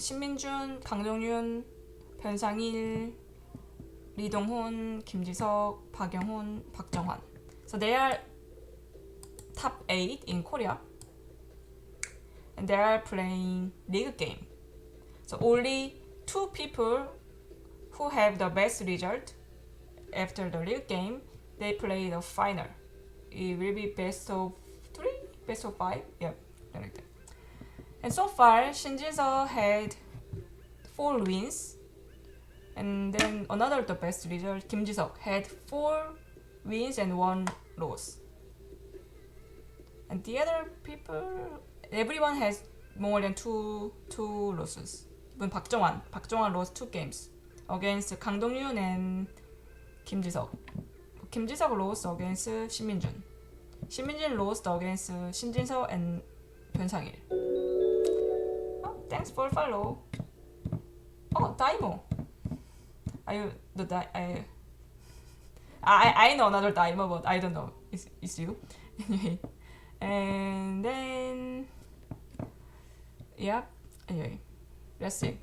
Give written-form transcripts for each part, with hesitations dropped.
신민준, 강동윤, 변상일, 리동훈, 김지석, 박영훈, 박정환. So they are top 8 in Korea and they are playing league game. So only 2 people who have the best result after the league game, they play the final. It will be best of 3, best of 5, yeah, like that. And so far, Shinjinseok had 4 wins, and then another the best result, Kim Ji-seok had 4 wins and 1 loss. And the other people, everyone has more than two losses. Even 박정환 lost 2 games against Kang Dong-yoon and Kim Ji-seok. Kim Ji-seok lost against Shinmin-jun. Shinmin-jun lost against Shin Jin-seok and Byun Sang-il. Oh, thanks for follow. Oh, Daimo. Are you the I know another Daimo, but I don't know. It's you. Anyway. And then yeah. Anyway, let's see.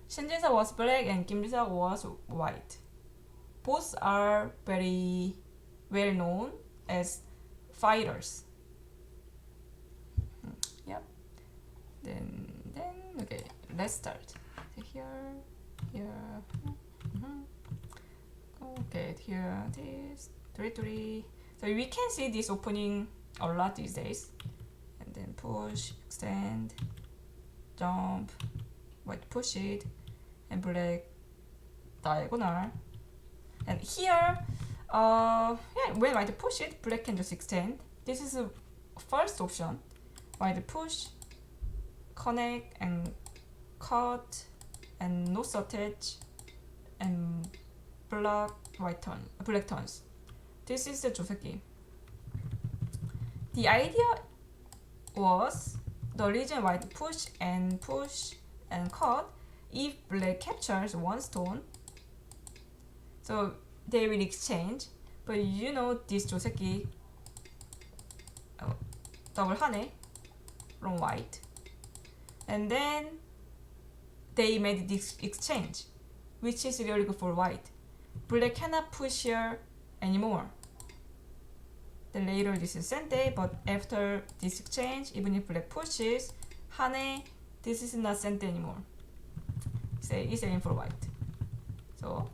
Shin Jin-seok was black and Kim Ji-seok was white. Both are very well known as fighters. Yep. Then okay, let's start. Here. Okay, here this 3-3. So we can see this opening a lot these days. And then push, extend, jump, white push it, and black diagonal. And here, when white push it, black can just extend. This is the first option. White push, connect and cut, and nose attach, and black turns. This is the joseki. The idea was the reason white push and cut. If black captures 1 stone, so they will exchange. But you know this joseki double hane from white, and then they made this exchange, which is really good for white. Black cannot push here anymore. Then later this is sente, but after this exchange, even if black pushes hane, this is not sente anymore. It's aim for white. So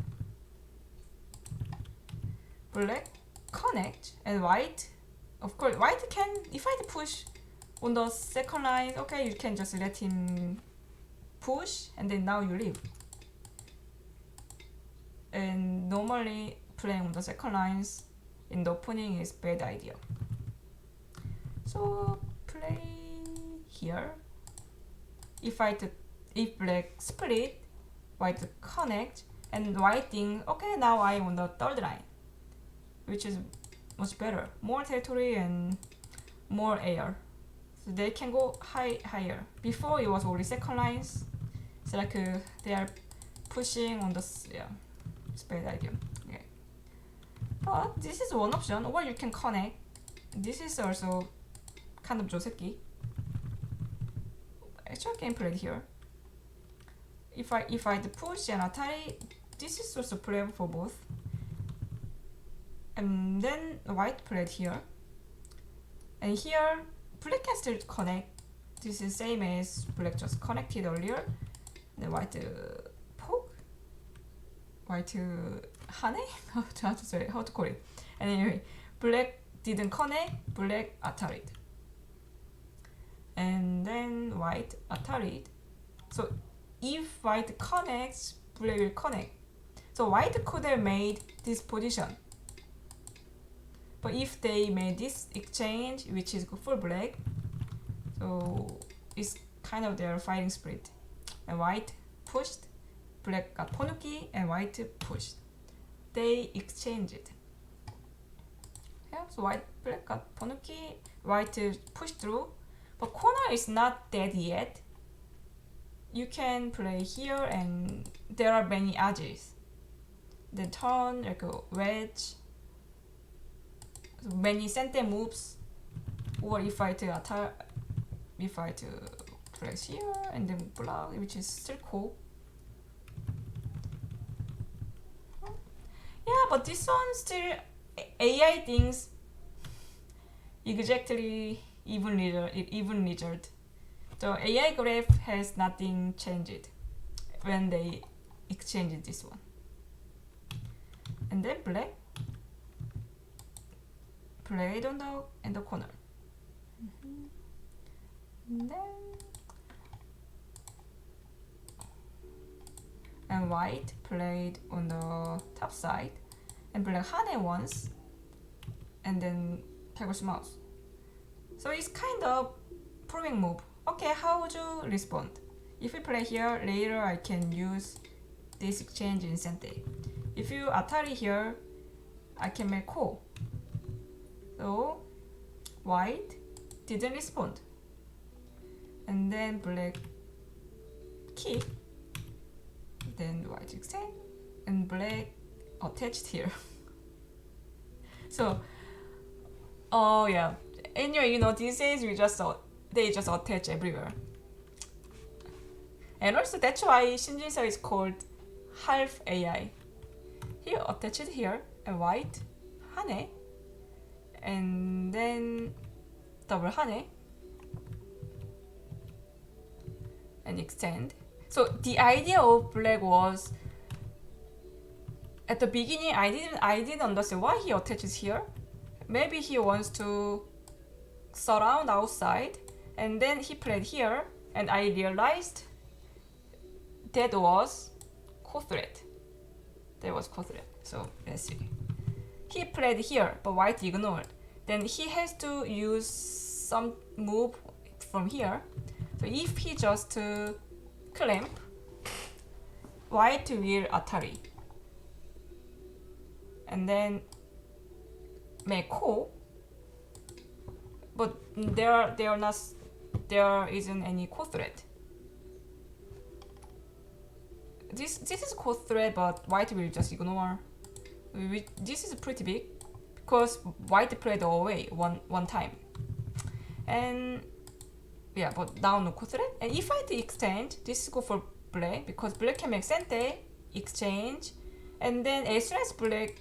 black connect and white. Of course, white can, if I push on the second line, okay, you can just let him push and then now you leave. And normally playing on the second lines in the opening is bad idea. So play here. If black split, white connect, and white think, okay, now I'm on the third line, which is much better. More territory and more air. So they can go higher. Before it was only second lines. So like they are pushing on the, yeah, it's bad idea. Okay. But this is one option, or you can connect. This is also kind of joseki. Actual game played here. If I push and atari, this is also playable for both. And then white played here. And here, black can still connect. This is same as black just connected earlier. Then white poke. White hane? How to call it? And anyway, black didn't connect, black ataried. And then white ataried. So if white connects, black will connect. So white could have made this position. But if they made this exchange, which is good for black, so it's kind of their fighting spirit. And white pushed, black got ponuki, and white pushed. They exchanged. Yeah, so black got ponuki, white pushed through. But corner is not dead yet. You can play here, and there are many edges. Then turn like a wedge. Many sente moves, or if I plays here, and then black, which is still cool. Yeah, but this one still AI thinks exactly even result. The AI graph has nothing changed when they exchange this one. And then black played on the corner. And then and white played on the top side, and black hane once, and then Tiger's mouse. So it's kind of proving move. Okay, how would you respond? If we play here, later I can use this exchange in Sente. If you Atari here, I can make call. So white didn't respond. And then black keep. Then white extend, and black attached here. So, oh yeah. Anyway, you know, these days they just attach everywhere. And also that's why Shinjinsa is called half AI. He attached here a white hane, and then double hane, and extend. So the idea of black was, at the beginning I didn't understand why he attaches here. Maybe he wants to surround outside, and then he played here, and I realized that was co-threat. So let's see. He played here, but white ignored. Then he has to use some move from here. So if he just clamp, white will Atari, and then make call, but there isn't any core threat. This is core threat, but white will just ignore. This is pretty big because white played away one time, and yeah, but now no core threat. And if I extend, this go for black because black can make Sente exchange, and then as soon as black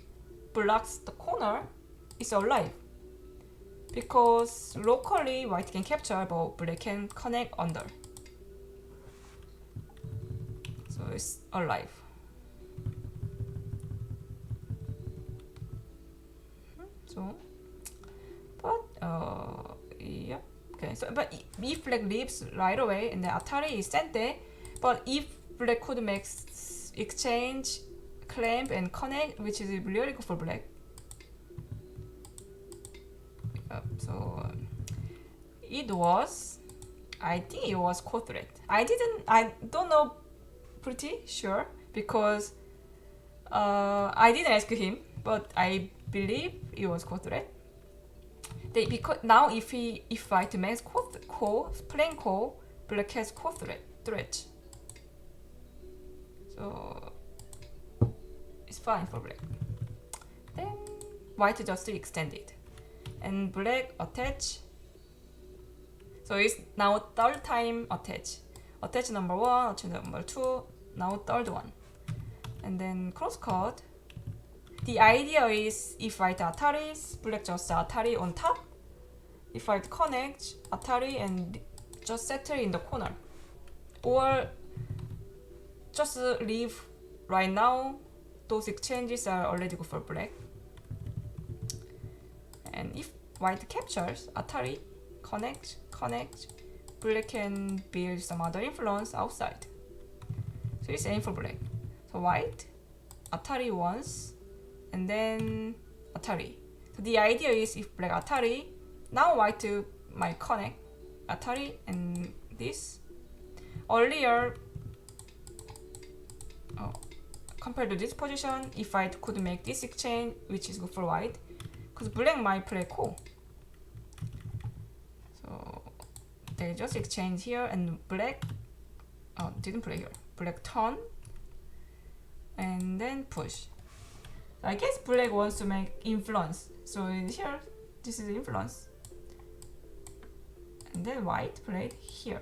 blocks the corner, it's alive. Because locally white can capture, but black can connect under. So it's alive. So, but yeah, okay. So, but if black leaves right away, and then Atari is Sente, but if black could make exchange, clamp, and connect, which is really good for black. So it was, I think it was core threat. I don't know, pretty sure because I didn't ask him, but I believe it was core threat. Because now if white makes plain core, black has core threat. So it's fine for black. Then white just extended, and black attach. So it's now third time attach. Attach number 1, attach number 2, now third one. And then crosscut. The idea is if white Ataris, black just Atari on top. If white connect, Atari and just settle in the corner. Or just leave right now. Those exchanges are already good for black. And if white captures, Atari, connect, black can build some other influence outside. So it's aim for black. So white, Atari once, and then Atari. So the idea is if black Atari, now white might connect Atari and this. Earlier, compared to this position, if white could make this exchange, which is good for white, because black might play cool. So they just exchange here, and black didn't play here. Black turn and then push. So I guess black wants to make influence. So here, this is influence. And then white played here.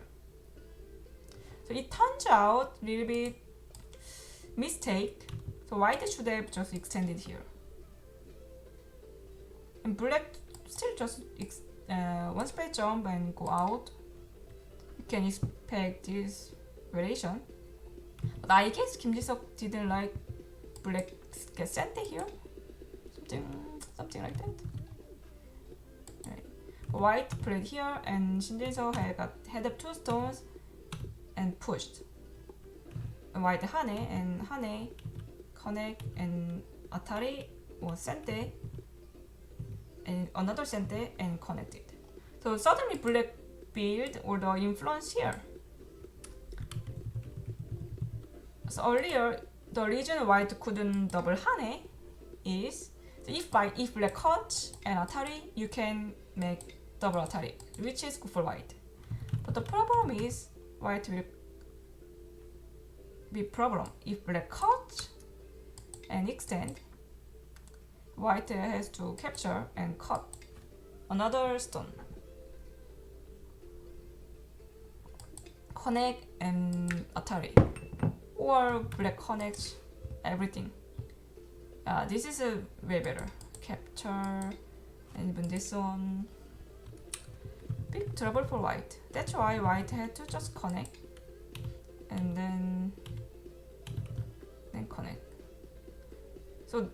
So it turns out little bit mistake. So white should have just extended here. And black still just one space jump and go out. You can expect this variation. But I guess Kim Ji-seok didn't like black get sent here. Something like that. Right. White played here and Shin Jae-seok had up 2 stones and pushed. White Hane and Hane connect and Atari was sente and another sente and connected. So suddenly black build or the influence here. So earlier the reason white couldn't double Hane is so if black cut and Atari you can make double Atari, which is good for white. But the problem is white will be problem if black cut and extend. White has to capture and cut another stone. Connect and Atari. Or black connects everything. This is a way better. Capture and even this one. Big trouble for white. That's why white had to just connect and then connect. So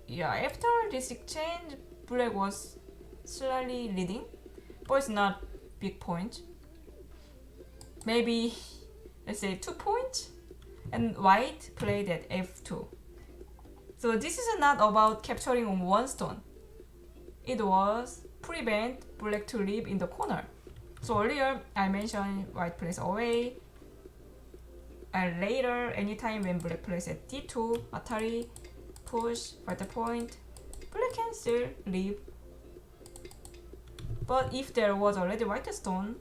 yeah, after this exchange, black was slightly leading, but it's not big point. Maybe let's say 2 points, and white played at f2. So this is not about capturing on one stone. It was prevent black to live in the corner. So earlier I mentioned white plays away, and later anytime when black plays at d2, Atari, push, fight the point, black can still live. But if there was already white stone,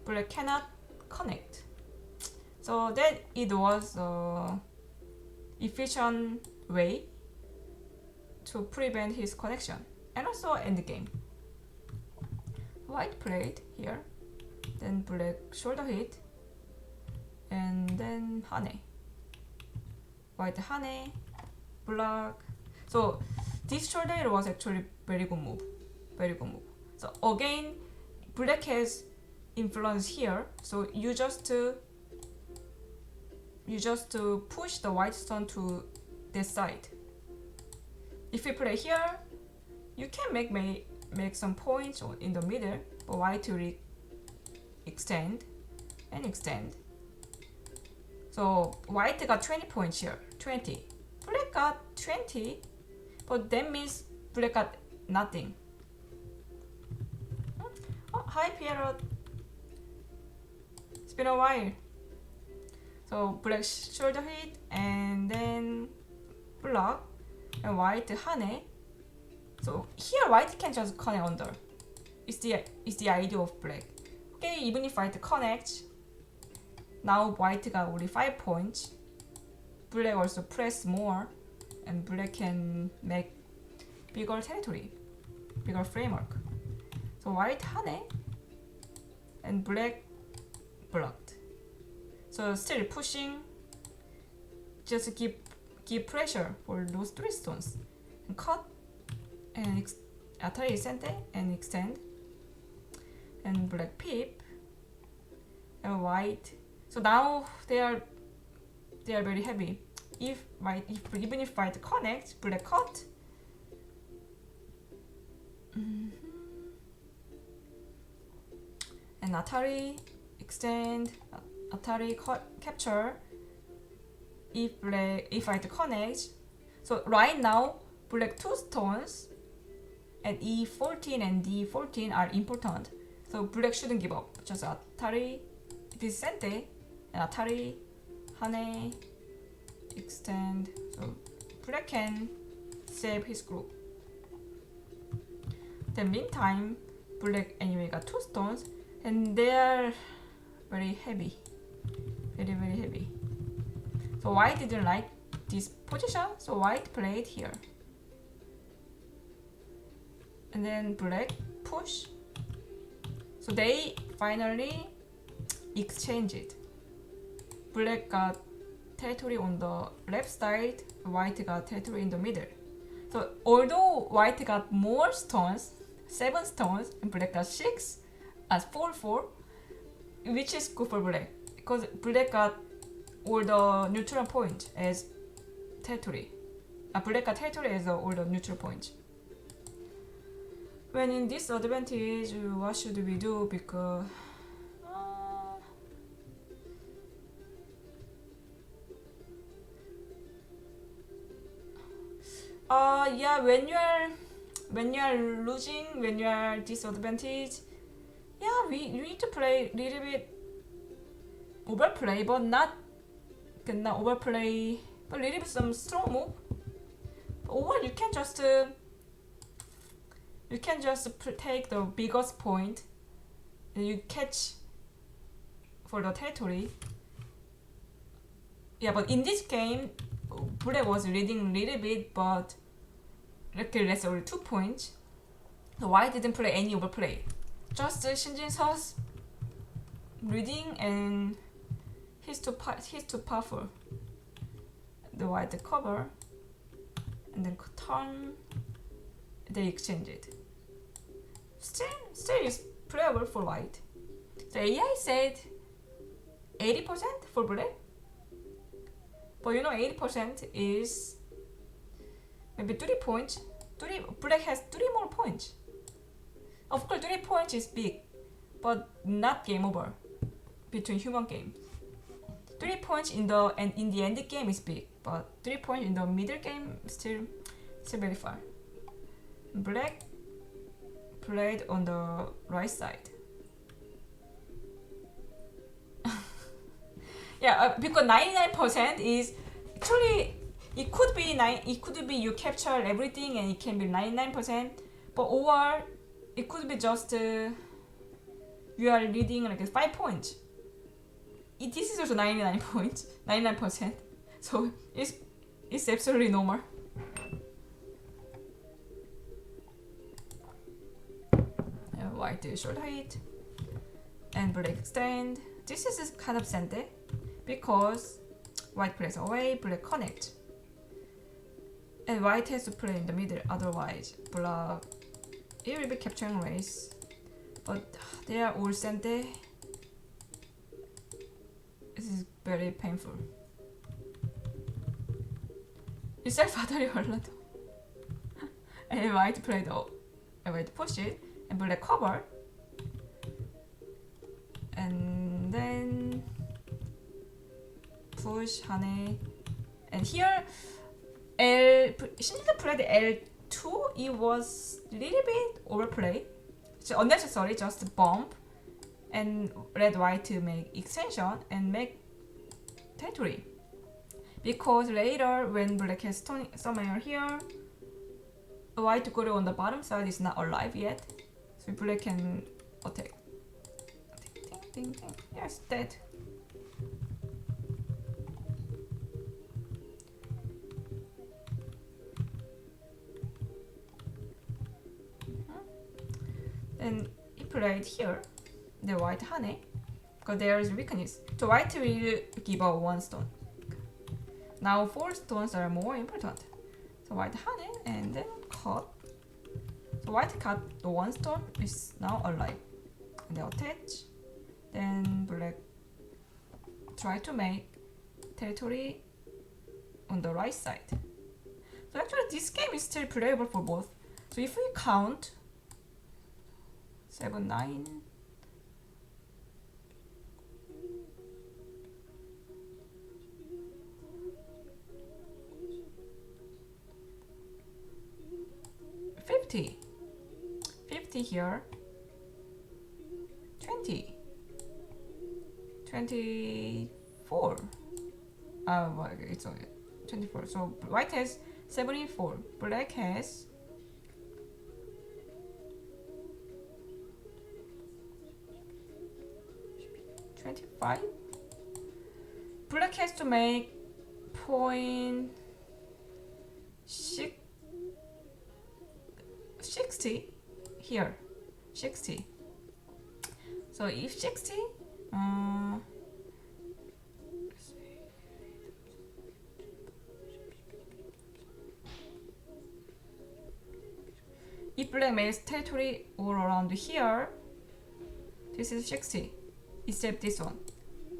black cannot connect. So that it was an efficient way to prevent his connection and also end the game. White played here, then black shoulder hit, and then Hane. White Hane, block. So this shoulder hit was actually very good move. Very good move. So again, black has influence here. So you just push the white stone to this side. If you play here, you can make some points in the middle, but white will extend and extend. So white got 20 points here, 20. Black got 20, but that means black got nothing. Oh, hi Piero. It's been a while. So black shoulder hit and then block and white Hane. So here white can just connect under. It's the idea of black. Okay, even if white connects, now white got only 5 points. Black also press more, and black can make bigger territory, bigger framework. So white Hane and black blocked. So still pushing, just give pressure for those 3 stones. And cut and Atari sente and extend. And black peep and white. So now they are very heavy. Even if white connects, black cut. And Atari extend, Atari capture. If white connects, so right now black 2 stones at E14 and D14 are important. So black shouldn't give up. Just Atari, it is sente, and Atari, Hane, extend. So black can save his group. Then meantime, black anyway got 2 stones, and they are very heavy, very heavy. So white didn't like this position, so white played here. And then black push. So they finally exchanged it. black got territory on the left side, white got territory in the middle. So although white got more stones, 7 stones, and black got 6 as 4, which is good for black because black got all the neutral point as territory. Black got territory as all the neutral point. When in this advantage, what should we do? Because yeah, when you are losing, when you are disadvantage, yeah, we need to play little bit overplay, but not overplay, but little bit some strong move. Or you can just take the biggest point and you catch for the territory. Yeah, but in this game, black was leading a little bit, but okay, that's only 2 points. So white didn't play any overplay. Just Shinjin Seo's reading and he's too powerful. The white cover and then turn. They exchange it. Still is playable for white. So AI said 80% for black. But you know 80% is maybe 3 points. Black has 3 more points. Of course 3 points is big, but not game over between human game. 3 points in the end game is big, but 3 points in the middle game still very far. Black played on the right side. Yeah, because 99% is actually it could be you capture everything and it can be 99%, but or it could be just you are leading like 5 points. This is also 99 points, 99%. So it's absolutely normal. White short height and black extend. This is kind of sente because white plays away, black connect, and white has to play in the middle. Otherwise, black it will be capturing race. But they are all sente. This is very painful. Itself fatally 올라도. And white played white push it. And black cover, and then push Hane, and here Shinji played L2. It was a little bit overplay, so unnecessary, just bump, and red white to make extension and make territory. Because later when black has summoner here, white Guru on the bottom side is not alive yet. So black can attack. Ting. Yes, dead. Then he played here, the white Hane, because there is weakness. So white will give out 1 stone. Now 4 stones are more important. So white Hane and then cut. So white cut the 1 stone is now alive. And they attach. Then black try to make territory on the right side. So actually this game is still playable for both. So if we count 7, 9, $50 here, 20, 24. Well, it's only 24. So white has 74. Black has 25. Black has to make 60 here, 60. So if 60, if black makes territory all around here, this is 60, except this one.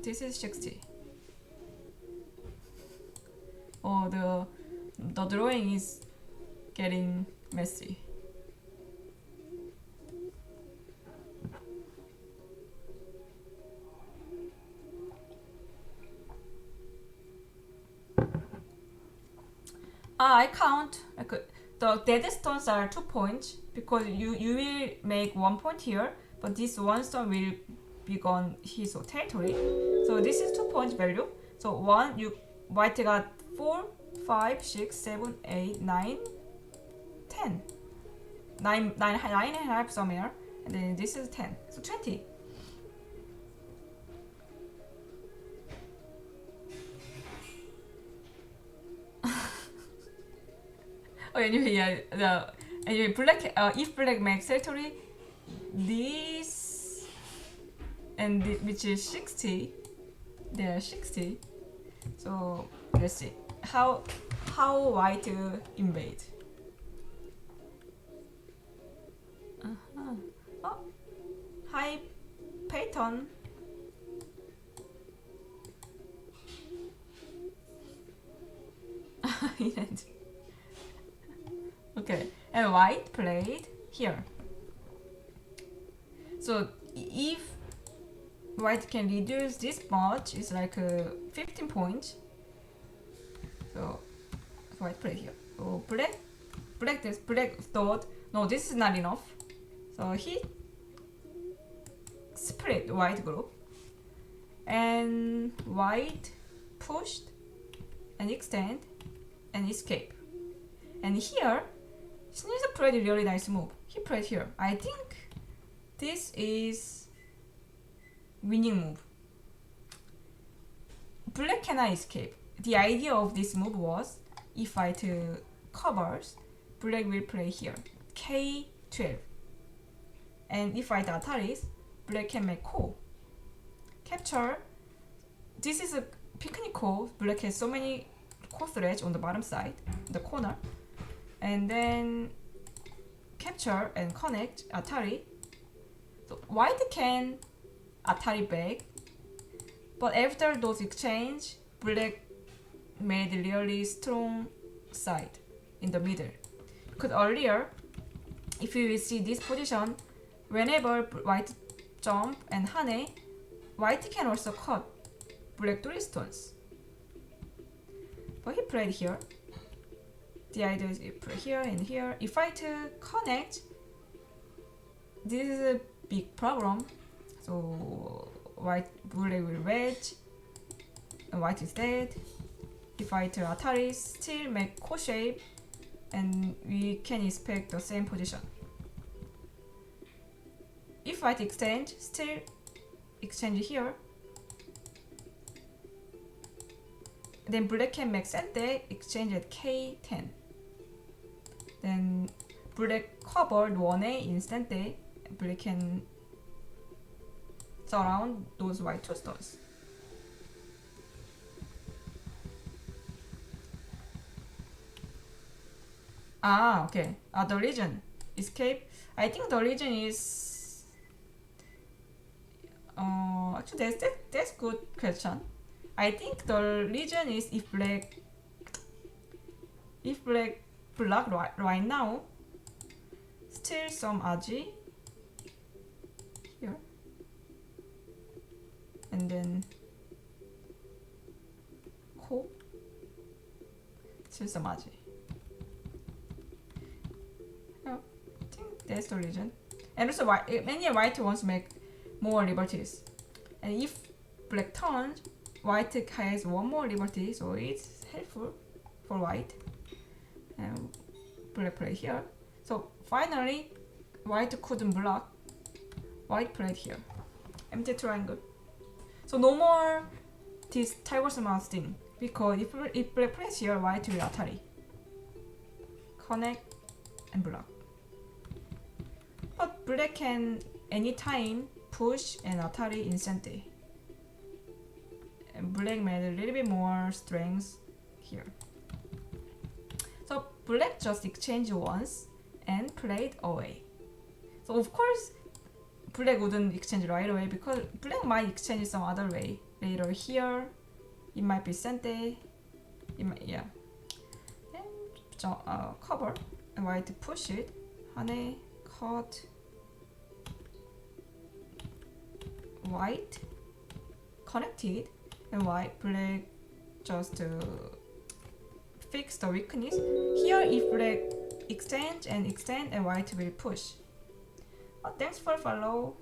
This is 60. Oh, the drawing is getting messy. I count like the dead stones are 2 points because you will make 1 point here, but this one stone will be gone his territory. So this is 2 points value. So one you white got 4, 5, 6, 7, 8, 9, 10. 9 and a half somewhere, and then this is 10. So 20. Oh, anyway, yeah. Anyway, black. If black makes territory, this and which is 60. They are 60. So let's see how white invade. Oh, hi, Peyton. Okay, and white played here. So if white can reduce this much, it's like 15 points. So white played here. So black thought, no, this is not enough. So he split white group, and white pushed and extend and escape. And here, Sneeze played a really nice move. He played here. I think this is winning move. Black cannot escape. The idea of this move was if white covers, black will play here. K12. And if white attaries, black can make ko. Capture. This is a picnic ko. Black has so many ko threads on the bottom side, the corner. And then capture and connect Atari. So white can Atari back, but after those exchange, black made really strong side in the middle. Because earlier, if you will see this position, whenever white jump and hane, white can also cut black 3 stones. But he played here. The idea is you play here and here. If I connect, this is a big problem. So black will wedge, and white is dead. If I Atari still make ko shape, and we can expect the same position. If white exchange, still exchange here. Then black can make sente, exchange at K10. Then black covered 1A in sente, black can surround those white 2 stones. Ah, okay. The region. Escape. I think the region is... actually, that's good question. I think the region is if black block right now, still some RG here, and then ko, still some RG. Yeah, I think that's the region. And also, many white wants to make more liberties, and if black turns, white has 1 more liberty, so it's helpful for white. And black play here. So finally, white couldn't block. White played here. Empty triangle. So no more this Tiger's Mouth thing, because if black plays here, white will Atari. Connect and block. But black can anytime push and Atari instantly. And black made a little bit more strength here. So black just exchange once, and played away. So of course black wouldn't exchange right away because black might exchange some other way. Later here, it might be sente. It might, yeah. And cover and white push it. 하나 cut white connected and white black just fix the weakness. Here if black extend and white will push. Thanks for follow.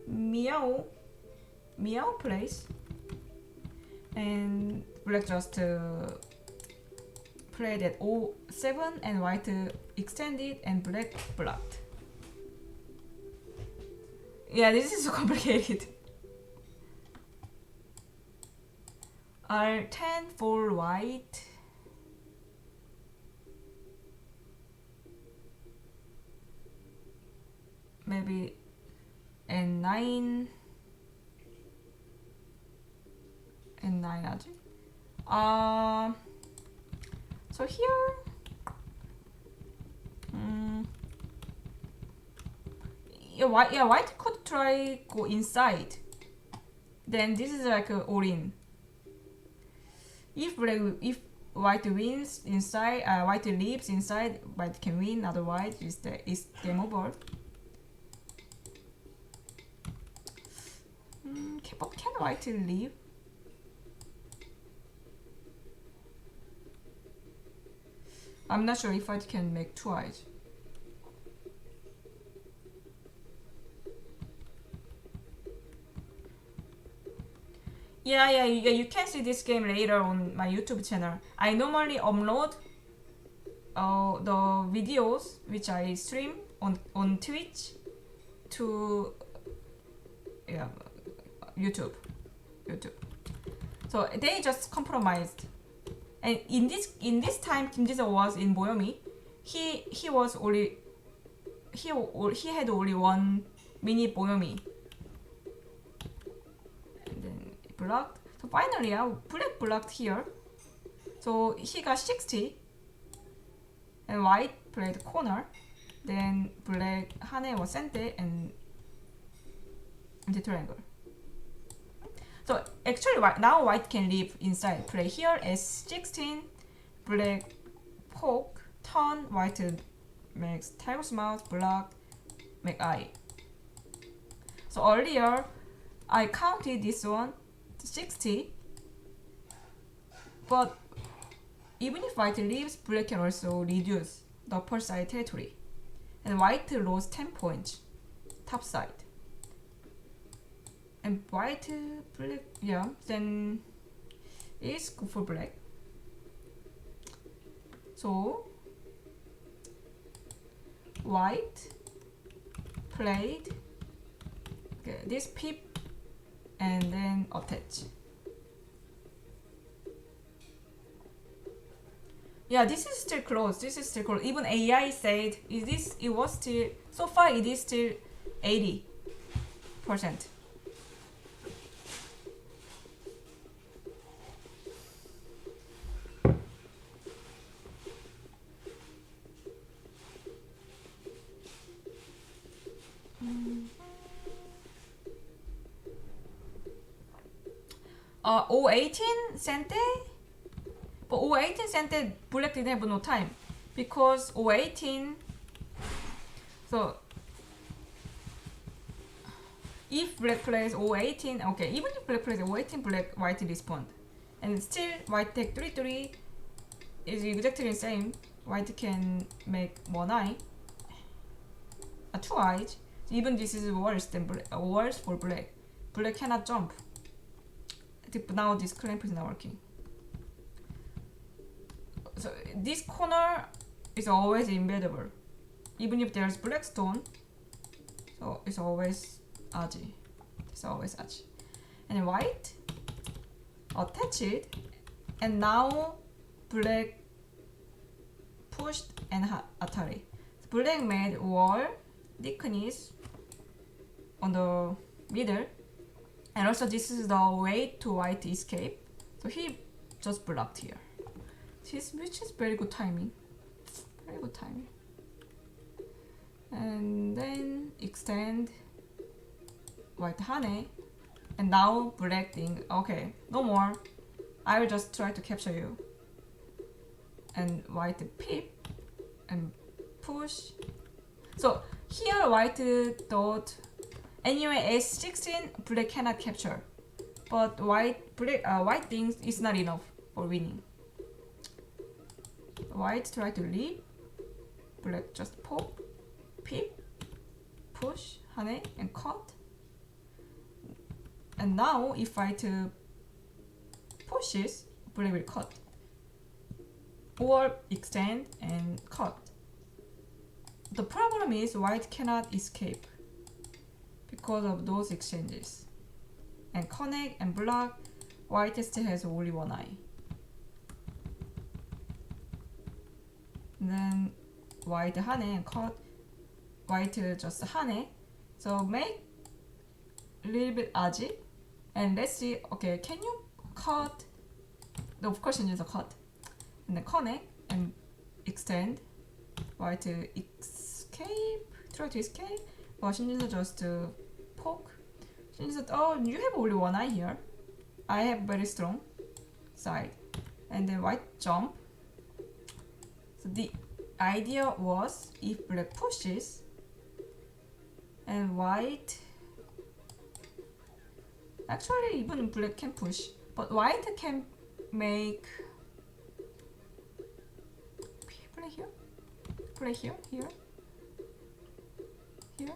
Meow plays and black just played at 07 and white extended and black blocked. Yeah, this is so complicated. R10 for white. Maybe N9 아직. So here white could try go inside. Then this is like a all-in. If white wins inside, white leaves inside, white can win. Otherwise, it's game over. But can white leave? I'm not sure if I can make two eyes. Yeah, you can see this game later on my YouTube channel. I normally upload the videos which I stream on Twitch to YouTube. So they just compromised. And in this time, Kim Ji-seo was in Boyomi. He had only one mini Boyomi. And then blocked. So finally, black blocked here. So he got 60. And white played corner. Then black Hane was center and the triangle. So actually now white can leave inside. Play here S16, black poke, turn, white makes tiger's mouth, block, make eye. So earlier I counted this one to 60, but even if white leaves, black can also reduce the upper side territory. And white lost 10 points, top side. And white, black, yeah, then it's good for black. So white played this pip and then attach. Yeah, this is still close. Even AI said it was still, so far it is still 80%. O18 sente, but O18 sente black didn't have no time because O18. So if black plays O18, okay, even if black plays O18, white respond, and still white take 3-3 is exactly the same. White can make one eye, two eyes. Even this is worse than worse for black. Black cannot jump. Now this clamp is not working. So this corner is always embeddable, even if there's black stone. So it's always aji. It's always aji. And white attach it, and now black pushed and atari. Black made wall thickness on the middle. And also this is the way to white escape. So he just blocked here. Which is very good timing. Very good timing. and then extend white Hane, and now black thing. Okay, no more. I will just try to capture you. And white pip and push. So here white dot. Anyway, S16 black cannot capture, but white things is not enough for winning. White try to leave. Black just poke, pip, push, Hane, and cut. And now if white pushes, black will cut. Or extend and cut. The problem is white cannot escape because of those exchanges. And connect and block, white still has only one eye. And then white Hane and cut, white just Hane. So make a little bit aji. And let's see, okay, can you cut? No, of course you need a cut. And then connect and extend. White escape, try to escape. But Shinjinso just poke. Shinjinso, oh, you have only one eye here. I have very strong side. And then white jump. So the idea was if black pushes and white, actually even black can push, but white can make play here, play here, here, here.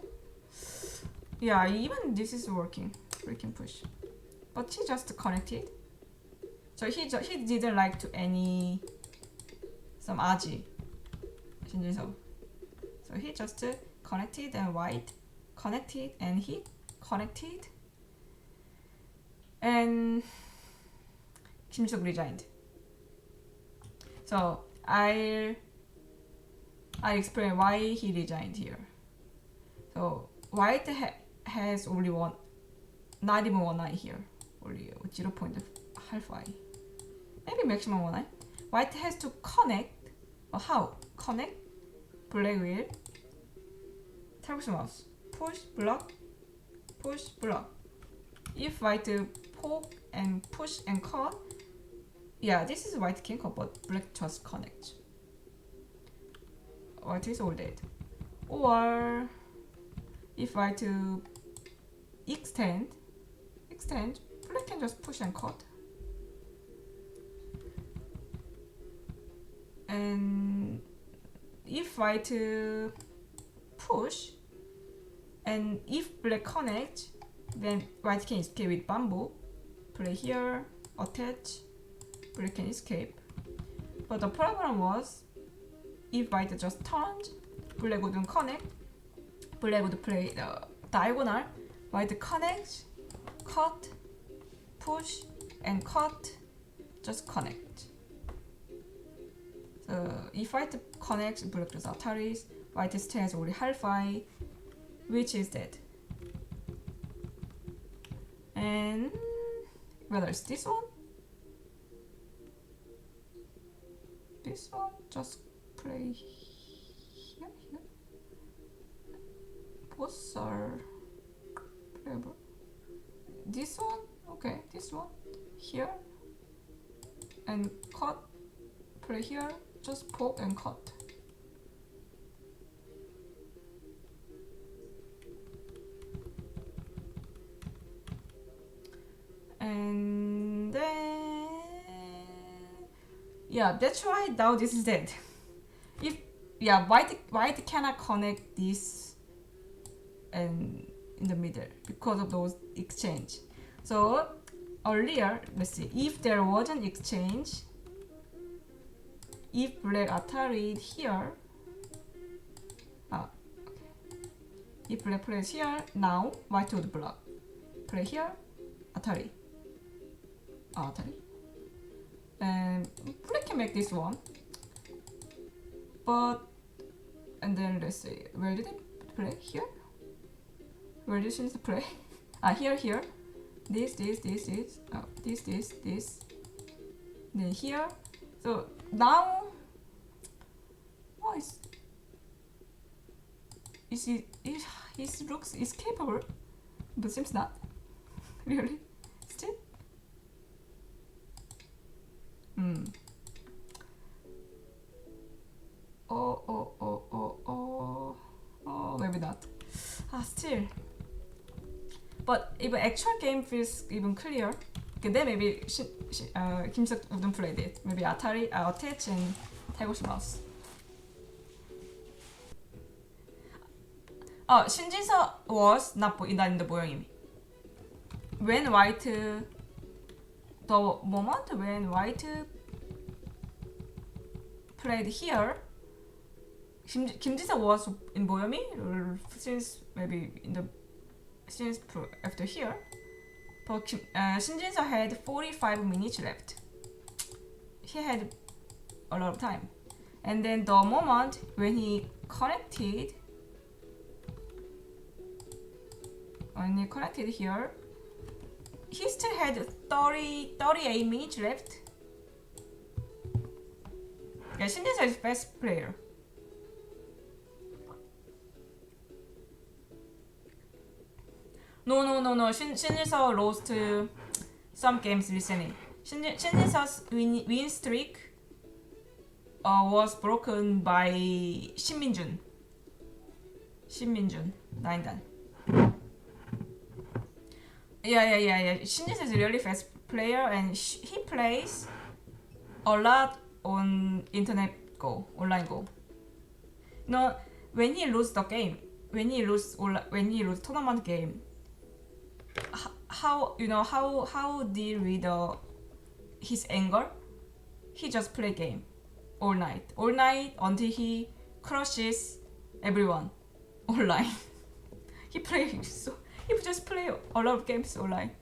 Yeah, even this is working. We can push, but he just connected. So he didn't like to any some aji. Shinjinso. So he just connected and white connected and he connected and Kim Seok resigned. So I explain why he resigned here. So white has only one, not even one eye here, only 0.5 eye, maybe maximum one eye. White has to connect. How? Connect. Black will target mouse. Push, block, push, block. If white poke and push and cut, yeah, this is white can cut, but black just connect. White is all dead. Or if white extend, black can just push and cut. And if white push and if black connect, then white can escape with bamboo. Play here, attach, black can escape. But the problem was if white just turned, black wouldn't connect. Black would play the diagonal. White connects, cut, push, and cut, just connect. So if white connects, black just Ataris. White still has only Halfai, which is dead. And whether it's this one, just play here. Both are playable. This one, okay, this one here, and cut, play here, just poke and cut. And then, yeah, that's why now this is dead. If, yeah, white cannot connect this and in the middle because of those exchange. So earlier, let's see, if there was an exchange, if black Atari here, okay. If black plays here, now white would block. Play here, Atari. Atari. And black can make this one. But, and then let's see, where did it play? Here? Where did it play? Here. This. This. Then here. So now, his looks is capable, but seems not. Really? Still? Oh, maybe not. Still. But even actual game feels even clear. Okay, then maybe Kim-seok wouldn't play it. Maybe Atari, Attach and Taikoshi Mouse. 신진서 was not in the 모형임. When White, the moment when White played here, 김진서 was in 모형이 since maybe in the since after here. But 신진서 had 45 minutes left. He had a lot of time. And then the moment when he connected here, he still had 38 minutes left. Yeah, 신진서 is best player. No. 신진서 lost some games recently. 신진서's win streak was broken by 신민준 9단. Yeah. 신진서 is a really fast player and he plays a lot on online go. No, when he lose the game, when he lose tournament game, how deal with his anger? He just play game all night until he crushes everyone online. He just play a lot of games online.